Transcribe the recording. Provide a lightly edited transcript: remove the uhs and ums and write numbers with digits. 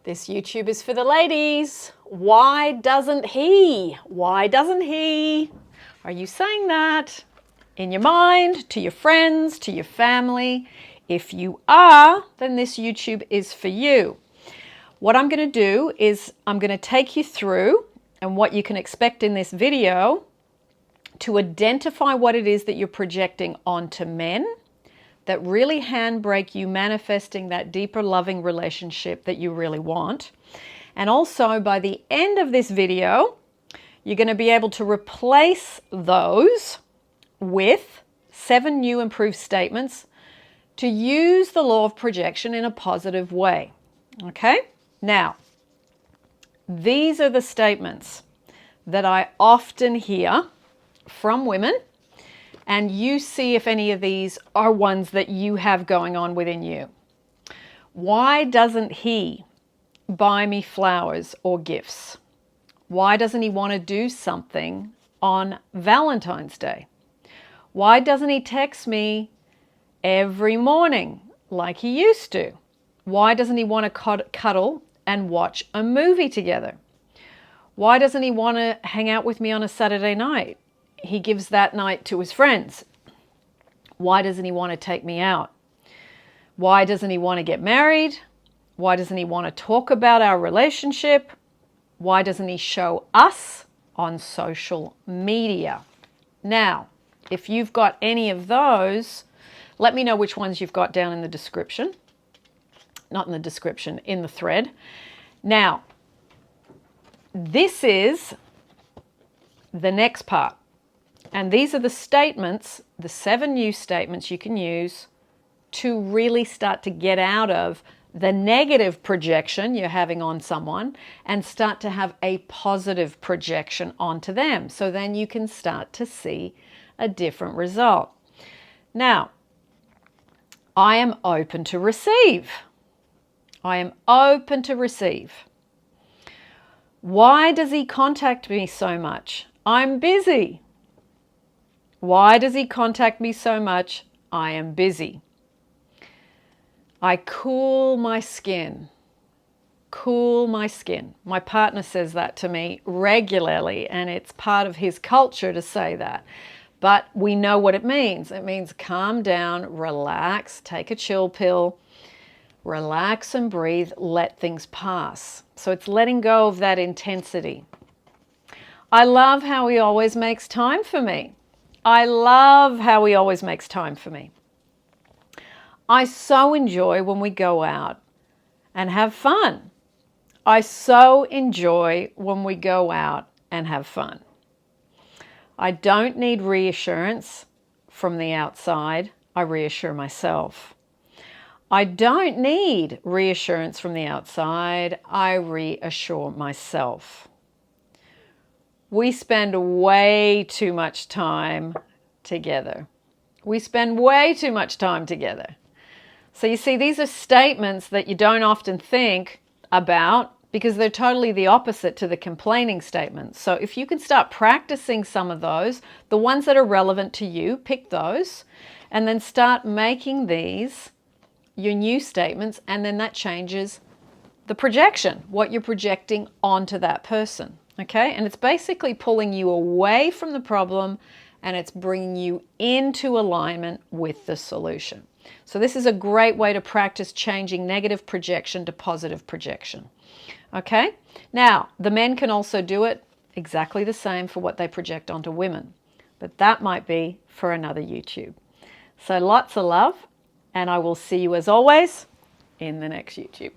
This YouTube is for the ladies. Why doesn't he? Why doesn't he? Are you saying that in your mind, to your friends, to your family? If you are, then this YouTube is for you. What I'm going to do is I'm going to take you through and what you can expect in this video to identify what it is that you're projecting onto men that really handbrake you manifesting that deeper loving relationship that you really want. And also by the end of this video, you're going to be able to replace those with 7 new improved statements to use the law of projection in a positive way. Okay? Now, these are the statements that I often hear from women, and you see if any of these are ones that you have going on within you. Why doesn't he buy me flowers or gifts? Why doesn't he want to do something on Valentine's Day? Why doesn't he text me every morning like he used to? Why doesn't he want to cuddle and watch a movie together? Why doesn't he want to hang out with me on a Saturday night? He gives that night to his friends. Why doesn't he want to take me out? Why doesn't he want to get married? Why doesn't he want to talk about our relationship? Why doesn't he show us on social media? Now, if you've got any of those, let me know which ones you've got down in the description. Not in the description, in the thread. Now, this is the next part. And these are the statements, the 7 new statements you can use to really start to get out of the negative projection you're having on someone and start to have a positive projection onto them. So then you can start to see a different result. Now, I am open to receive. I am open to receive. Why does he contact me so much? I'm busy. Why does he contact me so much? I am busy. I cool my skin. Cool my skin. My partner says that to me regularly, and it's part of his culture to say that. But we know what it means. It means calm down, relax, take a chill pill, relax and breathe, let things pass. So it's letting go of that intensity. I love how he always makes time for me. I love how he always makes time for me. I so enjoy when we go out and have fun. I so enjoy when we go out and have fun. I don't need reassurance from the outside. I reassure myself. I don't need reassurance from the outside. I reassure myself. We spend way too much time together. We spend way too much time together. So you see, these are statements that you don't often think about because they're totally the opposite to the complaining statements. So if you can start practicing some of those, the ones that are relevant to you, pick those, and then start making these your new statements, and then that changes the projection, what you're projecting onto that person. Okay, and it's basically pulling you away from the problem and it's bringing you into alignment with the solution. So this is a great way to practice changing negative projection to positive projection. Okay, now the men can also do it exactly the same for what they project onto women, but that might be for another YouTube. So lots of love, and I will see you as always in the next YouTube.